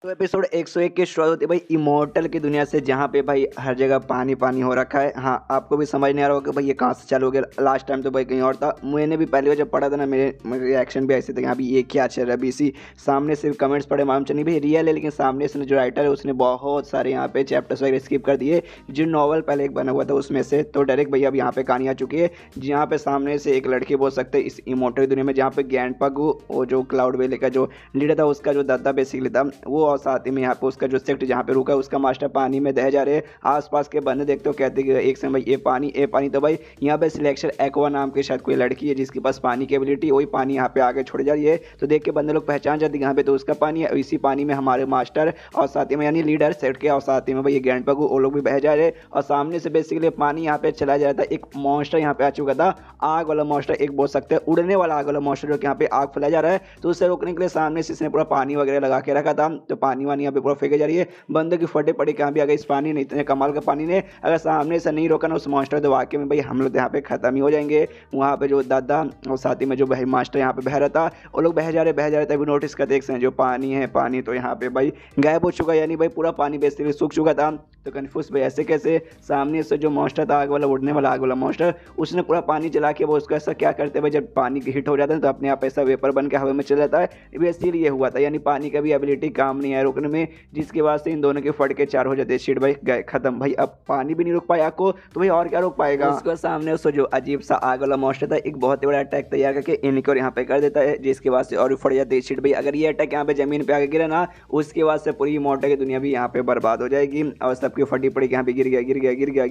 तो एपिसोड 101 की शुरुआत होती है भाई इमोर्टल की दुनिया से, जहाँ पे भाई हर जगह पानी पानी हो रखा है। हाँ, आपको भी समझ नहीं आ रहा होगा कि भाई ये कहाँ से चालू हो गया। लास्ट टाइम तो भाई कहीं और था। मैंने भी पहली बार जब पढ़ा था ना, मेरे रिएक्शन भी ऐसे थे, यहाँ भी ये क्या चल रहा है। बीसी सामने से कमेंट्स पढ़े, मालूम चल नहीं भाई रियल है, लेकिन सामने से जो राइटर है उसने बहुत सारे यहाँ पे चैप्टर्स वगैरह स्किप कर दिए जो नॉवल पहले एक बना हुआ था उसमें से। तो डायरेक्ट भैया अब यहाँ पे कहानी आ चुकी है, जहाँ पे सामने से एक लड़की बोल सकते हैं इस इमोर्टल दुनिया में, जहाँ पे गैंडपगु वो जो क्लाउड वेले का जो लीडर था, उसका जो दादा बेसिकली था वो, और साथ ही में यहाँ पे उसका जो सेक्ट जहाँ पे रुका है उसका मास्टर पानी में दह जा रहे हैं। आसपास के बंदे देखते हो, कहते कि एक समय ये पानी। तो भाई यहाँ पे सिलेक्शन एक्वा नाम की शायद कोई लड़की है जिसके पास पानी की एबिलिटी, वही पानी यहाँ पे आगे छोड़ जा रही है। तो देख के बंदे लोग पहचान जाते हैं यहाँ पे तो उसका पानी है। इसी पानी में हमारे मास्टर और साथ ही में यानी लीडर सेक्ट के, और साथ ही में भाई ये गैंडपगु वो लोग भी बह जा रहे। और सामने से बेसिकली पानी यहाँ पे चला जा रहा था। एक मॉन्स्टर यहाँ पे आ चुका था, आग वाला मॉन्स्टर, एक बोल सकते हैं उड़ने वाला आग वाला मॉन्स्टर, जो कि यहाँ पे आग फैला जा रहा है। तो उसे रोकने के लिए सामने से इसने पूरा पानी वगैरह लगा के रखा था। तो पानी वानी यहाँ पे पूरा फेंके जा रही है, बंदे की फटे पड़े कहाँ भी आ गई इस पानी ने, इतने कमाल का पानी ने। अगर सामने से नहीं रोका ना उस मॉन्स्टर, तो वाकई में भाई हम लोग यहाँ पे खत्म ही हो जाएंगे। वहाँ पे जो दादा और साथ ही में जो भाई मास्टर यहाँ पे बह रहा था, वो लोग बह जा रहे थे। अभी नोटिस करते देख सकते हैं जो पानी है, पानी तो यहाँ पे भाई गायब हो चुका है, यानी भाई पूरा पानी बेसिकली सूख चुका था। तो कन्फ्यूज भाई ऐसे कैसे, सामने से जो मॉन्स्टर था आग वाला, उड़ने वाला आग वाला मॉन्स्टर, उसने पूरा पानी जला के वो उसका ऐसा क्या करते भाई, जब पानी हिट हो जाता है तो अपने आप ऐसा वेपर बन के हवा में चला जाता है। बेसिकली ये हुआ था, यानी पानी का भी एबिलिटी काम नहीं है रोकने में, जिसके बाद से इन दोनों के फट के चार हो जाते हैं। शिट भाई गए खत्म भाई, अब पानी भी नहीं रोक पाया आपको, तो भाई और क्या रोक पाएगा। उसके सामने उसको जो अजीब सा आग वाला मॉन्स्टर था, एक बहुत ही बड़ा अटैक तैयार करके इनके और यहाँ पे कर देता है, जिसके बाद से और भी फट जाते हैं। शिट भाई अगर ये अटैक यहाँ पे जमीन पे आके गिरा ना, उसके बाद से पूरी इमोर्टल की दुनिया भी यहाँ पे बर्बाद हो जाएगी और सबकी फटी पड़ी यहाँ पे गिर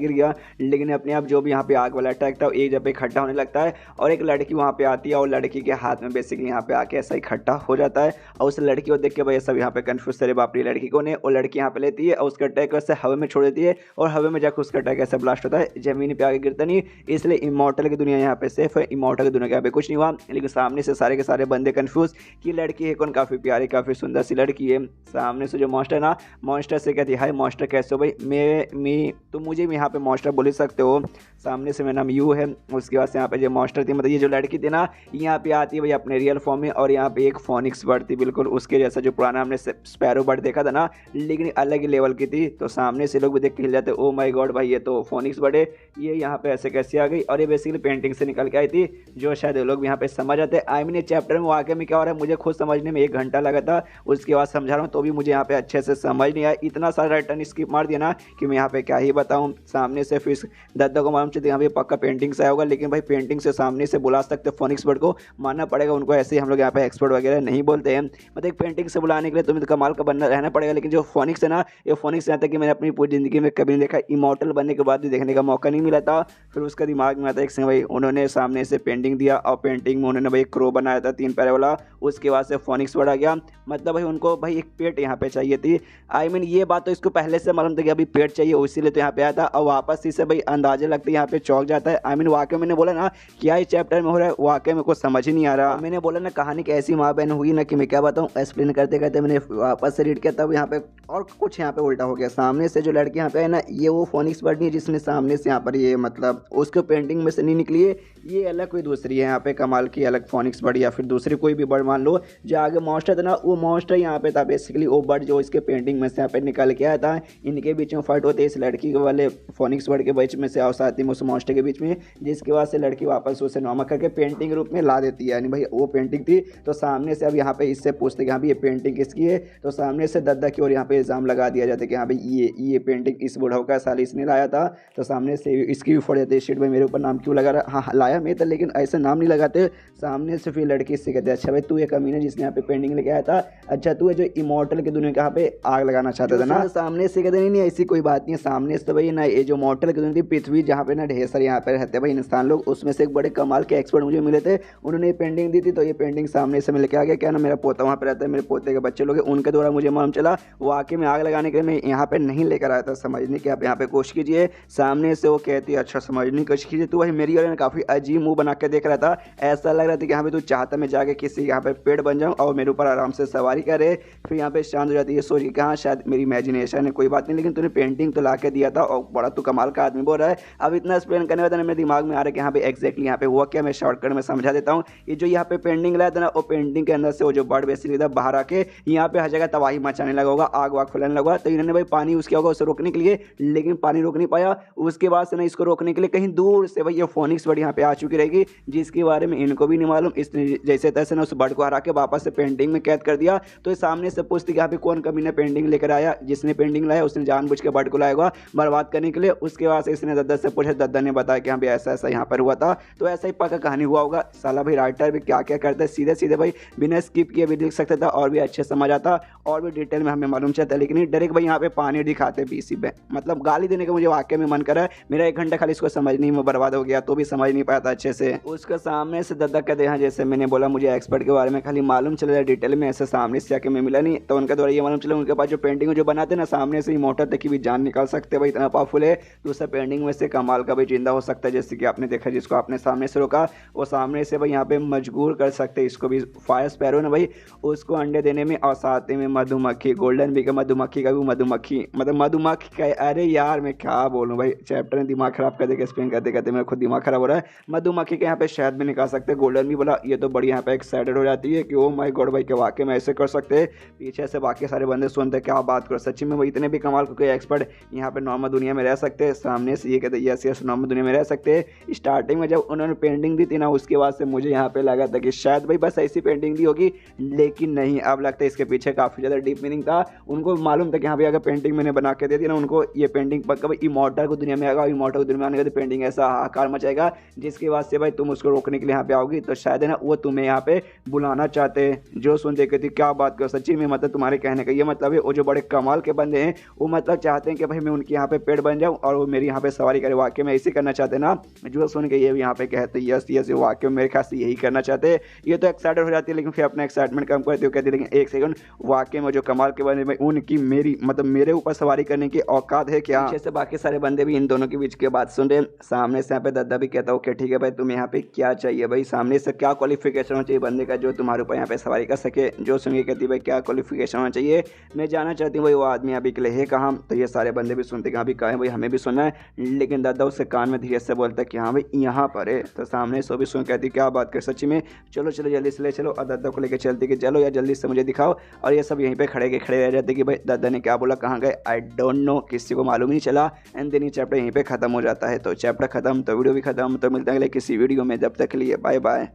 गया। लेकिन अपने आप जो भी यहाँ पे आग वाला अटैक था एक जब इकट्ठा होने लगता है, और एक लड़की वहाँ पे आती है और लड़की के हाथ में बेसिकली यहाँ पे आके ऐसा इकट्ठा हो जाता है। और उस लड़की को देख के भाई सब यहाँ पे कंफ्यूज, अरे बाप रे लड़की को ने, और लड़की यहाँ पे लेती है और उसका अटैक वैसे हवा में छोड़ देती है, और हवा में जाकर उसका अटैक ऐसा ब्लास्ट होता है, जमीन पे आगे गिरता नहीं। इसलिए इमोर्टल की दुनिया यहाँ पे सेफ है, इमोर्टल की दुनिया के यहाँ पे कुछ नहीं हुआ। लेकिन सामने से सारे के सारे बंदे कंफ्यूज कि लड़की है कौन, काफी प्यारी काफी सुंदर सी लड़की है। सामने से जो मॉन्स्टर ना, मॉन्स्टर से कहती है हाय मॉन्स्टर कैसे हो भाई, मैं तो मुझे भी यहाँ पे मॉन्स्टर बोल ही सकते हो। सामने से मेरा नाम यू है। उसके बाद से यहाँ पे जो मॉन्स्टर थी, मतलब ये जो लड़की थी ना, यहाँ पे आती है भाई अपने रियल फॉर्म में, और यहाँ पे एक फोनिक्स बर्ड थी बिल्कुल उसके जैसा, जो पुराना हमने स्पैरो बर्ड देखा था ना, लेकिन अलग ही लेवल की थी। तो सामने से लोग भी देख के हिल जाते, ओ माय गॉड भाई ये तो फोनिक्स बर्ड है, ये यहाँ पे ऐसे कैसे आ गई। और ये बेसिकली पेंटिंग से निकल के आई थी, जो शायद लोग यहाँ पे समझ आते। आई मीन ये चैप्टर में वाकई में क्या हो रहा है मुझे खुद समझने में 1 घंटा लगा था, उसके बाद समझा रहा हूँ तो भी मुझे यहाँ पे अच्छे से समझ नहीं आया। इतना सारा रिटर्न स्किप मार दिया ना कि मैं यहाँ पे क्या ही बताऊँ। सामने से फिर दादा को मालूम चलती यहाँ पे पक्का पेंटिंग से आया होगा, लेकिन भाई पेंटिंग से सामने से बुला सकते फोनिक्स बर्ड को, मानना पड़ेगा उनको, ऐसे ही हम लोग यहाँ पे एक्सपर्ट वगैरह नहीं बोलते हैं। मतलब एक पेंटिंग से बुलाने के लिए तुम्हें तो कमाल का बनना रहना पड़ेगा। लेकिन जो फोनिक्स है ना, ये फोनिक्स यहाँ तक कि मैंने अपनी पूरी ज़िंदगी में कभी नहीं देखा, इमोर्टल बनने के बाद भी देखने का मौका नहीं मिला था। फिर उसका दिमाग में आता है एक भाई उन्होंने सामने से पेंटिंग दिया, और पेंटिंग में उन्होंने भाई एक क्रो बनाया था 3 पैर वाला, उसके बाद से फोनिक्स बर्ड आ गया। मतलब भाई उनको भाई एक पेट यहाँ पे चाहिए थी। आई मीन ये बात तो इसको पहले से मालूम था कि अभी पेट चाहिए, इसीलिए तो यहाँ पे आया था। और वापस इसे भाई अंदाजे लगते यहाँ पे चौंक जाता है। आई मीन वाकई मैंने बोला ना क्या इस चैप्टर में हो रहा है, वाकई मेरे को समझ ही नहीं आ रहा। मैंने बोला ना कहानी की ऐसी माँ बहन हुई ना कि मैं क्या बताऊँ, एक्सप्लेन करते करते मैंने वापस से रीड किया, तब यहाँ पे और कुछ यहाँ पे उल्टा हो गया। सामने से जो लड़की यहाँ पे है ना, ये वो फोनिक्स बर्ड नहीं है जिसने सामने से यहाँ पर ये मतलब उसके पेंटिंग में से नहीं निकली है, ये अलग कोई दूसरी है यहाँ पे कमाल की, अलग फोनिक्स बर्ड या फिर दूसरी कोई भी बर्ड मान लो। जो आगे मॉन्स्टर था ना, वो मॉन्स्टर यहाँ पे था बेसिकली, वो बर्ड जो इसके पेंटिंग में से यहाँ पे निकल के आया था। इनके बीच में फाइट होती है इस लड़की वाले फोनिक्स बर्ड के बीच में से, और साथ ही में उस मॉन्स्टर के बीच में, जिसके बाद से लड़की वापस उसे नॉर्मल करके पेंटिंग रूप में ला देती है। यानी भाई वो पेंटिंग थी। तो सामने से अब यहाँ पे इससे पूछते कि हाँ भाई ये पेंटिंग किसकी है, तो सामने से दादा की ओर यहाँ पे इल्ज़ाम लगा दिया जाता है कि हाँ भाई ये पेंटिंग इस बुढ़ाऊ का साल इसने लाया था। तो सामने से इसकी भी फोड़ देते हैं, शिट भाई मेरे ऊपर नाम क्यों लगा रहा, हाँ लाया मैं था लेकिन ऐसे नाम नहीं लगाते। सामने से फिर लड़की इससे कहते हैं अच्छा भाई तू ये कमीना जिसने यहाँ पे पेंटिंग लेके आया था, अच्छा तू है जो इमोर्टल की दुनिया के यहाँ पे आग लगाना चाहता था ना। सामने से कहते नहीं ऐसी कोई बात नहीं है। सामने से तो भाई ना ये जो मॉर्टल की दुनिया थी पृथ्वी, जहाँ पे ना ढेर सारे यहाँ पे रहते हैं भाई इंसान लोग, उसमें से एक बड़े कमाल के एक्सपर्ट मुझे मिले थे, उन्होंने ये पेंटिंग दी थी। तो ये पेंटिंग सामने से मैं लेके आ गया, क्या ना मेरा पोता वहाँ पे रहता है, मेरे पोते के बच्चे लोग हैं, उनके द्वारा मुझे मालूम चला। वाकई में आग लगाने के लिए मैं यहाँ पे नहीं लेकर आया था, समझने की आप यहाँ पे कोशिश कीजिए। सामने से वो कहती है अच्छा समझने की कोशिश कीजिए। तो भाई मेरी और काफ़ी अजीब मुंह बना के देख रहा था, ऐसा लग रहा था कि यहाँ पे तू चाहता मैं जाके किसी यहाँ पे पेड़ बन जाऊँ और मेरे ऊपर आराम से सवारी करे। फिर यहाँ पे शांत हो जाती है, सोच के हाँ शायद मेरी इमेजिनेशन है, कोई बात नहीं, लेकिन तूने पेंटिंग तो ला के दिया था और बड़ा तू कमाल का आदमी बोल रहा है। अब इतना एक्सप्लेन करने वाला मेरे दिमाग में आ रहा है कि यहाँ पे एक्जैक्टली यहाँ पे हुआ क्या, मैं शॉर्टकट में समझा देता हूँ। ये जो यहाँ पे पेंटिंग लाया था ना, वो पेंटिंग के अंदर से वो जो बर्ड बेसिकली था बाहर आके यहाँ पे हर जगह तबाही मचाने लगा होगा, आग वाग फैलाने लगा। तो इन्होंने भाई पानी उसके होगा उसे रोकने के लिए, लेकिन पानी रोक नहीं पाया। उसके बाद से ना इसको रोकने के लिए कहीं दूर से भाई ये फोनिक्स बर्ड यहाँ पे आ चुकी रहेगी, जिसके बारे में इनको भी नहीं मालूम। इसने जैसे तैसे ना उस बर्ड को हरा के वापस से पेंटिंग में कैद कर दिया। तो सामने से पूछती कि यहाँ पे कौन कमीने पेंटिंग लेकर आया, जिसने पेंटिंग लाया उसने जानबूझ के बर्ड को लाया होगा बर्बाद करने के लिए। उसके बाद से इसने दद्दा से पूछा, दद्दा ने बताया कि हाँ भाई ऐसा ऐसा यहाँ पर हुआ था। तो ऐसा ही पक्का कहानी हुआ होगा। साला भाई राइटर भी क्या क्या करता है, सीधे सीधे भाई बिना स्किप किए भी लिख सकता था और भी अच्छे समझ आता और भी डिटेल में हमें मालूम चलता, लेकिन डायरेक्ट भाई यहाँ पे पानी दिखाते पीसी पे। मतलब गाली देने का मुझे वाकई में मन करा है। मेरा 1 घंटा खाली इसको समझने में बर्बाद हो गया, तो भी समझ नहीं पाया था अच्छे से। उसके सामने से दद्दा कहते हैं, जैसे मैंने बोला मुझे एक्सपर्ट के बारे में खाली मालूम चला जाए डिटेल में, ऐसे सामने से आके मैं मिला नहीं। तो उनके द्वारा ये मालूम चला उनके पास जो पेंटिंग जो बनाते ना सामने से ही मोटर तक की भी जान निकाल सकते हैं भाई, इतना पावरफुल है। दूसरा पेंटिंग में से कमाल का भी जिंदा हो सकता है, जैसे कि आपने देखा जिसको आपने सामने से रोका वो सामने से भाई यहाँ पे मजबूर कर सकते हैं इसको भी। फायर स्पैरो ना भाई उसको अंडे देने में, और साथ में मधुमक्खी गोल्डन बी का मधुमक्खी का भी मधुमक्खी मतलब मधुमक्खी का। अरे यार मैं क्या बोलूँ भाई, चैप्टर ने दिमाग खराब कर देगा एक्सप्लेन करते करते, मेरा खुद दिमाग खराब हो रहा है। मधुमक्खी के यहाँ पे शहद भी निकाल सकते हैं। गोल्डन भी बोला, ये तो बड़ी यहाँ पे एक्साइटेड हो जाती है कि ओ माय गॉड भाई के वाकई में ऐसे कर सकते हैं। पीछे से बाकी सारे बंदे सुनते क्या बात करो, सच्ची में भाई इतने भी कमाल को एक्सपर्ट यहाँ पे नॉर्मल दुनिया में रह सकते हैं। सामने से ये कहते यस यस नॉर्मल दुनिया में रह सकते हैं। स्टार्टिंग में जब उन्होंने पेंटिंग दी थी ना, उसके बाद से मुझे यहाँ पे लगा था कि शायद भाई बस ऐसी पेंटिंग दी होगी, लेकिन नहीं, अब लगता है इसके पीछे काफ़ी ज़्यादा डीप मीनिंग था। उनको मालूम था कि हाँ भाई अगर पेंटिंग मैंने बना के दे दी ना उनको, ये पेंटिंग पक्का भाई इमॉर्टल को दुनिया में आएगा, इमॉर्टल को दुनिया में आने का पेंटिंग ऐसा आकार मचाएगा जिसके बाद से भाई तुम उसको रोकने के लिए यहाँ पे आओगी। तो शायद है ना वो तुम्हें यहाँ पे बुलाना चाहते हैं। जो सुन देखे थी क्या बात करो, सच्ची में मतलब तुम्हारे कहने का ये मतलब है वो जो बड़े कमाल के बंदे हैं वो मतलब चाहते हैं कि भाई मैं उनके यहाँ पे पेड़ बन जाऊँ और वो मेरी यहाँ पे सवारी करे। वाकई में ऐसे करना चाहते हैं ना, जो सुन के ये भी यहाँ पे कहते यस यस, वाकई में मेरे ख्याल से यही करना चाहते हैं। ये तो एक्साइटेड हो जाती है, लेकिन फिर अपना एक्साइटमेंट कम करती हो, कहती है लेकिन एक सेकंड वाकई में जो कमाल के बंदे उनकी मेरी मतलब मेरे ऊपर सवारी करने की औकात है क्या। पीछे से बाकी सारे बंदे भी इन दोनों के बीच की बात सुन रहे। सामने से यहाँ पे दद्दा भी कहता ओके ठीक है भाई तुम यहाँ पे क्या चाहिए भाई, सामने से क्या क्वालिफिकेशन होना चाहिए बंदे का जो तुम्हारे ऊपर यहाँ पे सवारी कर सके। जो सुन के कहती भाई क्या क्वालिफिकेशन होना चाहिए, मैं जानना चाहती हूँ भाई वो आदमी अभी के लिए है कहाँ। तो ये सारे बंदे भी सुनते कहाँ भी कहा है भाई हमें भी सुनना है, लेकिन दादा उससे कान में धीरे से बोलता है कि हाँ भाई यहाँ पर है। तो सामने से भी सुन कहती क्या बात कर सच्ची में, चलो चलो जल्दी से ले चलो। और दादा को लेकर चलती कि चलो यार जल्दी से मुझे दिखाओ। और ये सब यहीं पे खड़े रह जाते कि भाई दादा ने क्या बोला कहाँ गए, आई डोंट नो, किसी को मालूम नहीं चला। एंड देन ये चैप्टर यहीं पे खत्म हो जाता है। तो चैप्टर खत्म तो वीडियो भी खत्म। तो मिलता है अगले किसी वीडियो में, जब तक के लिए बाय बाय।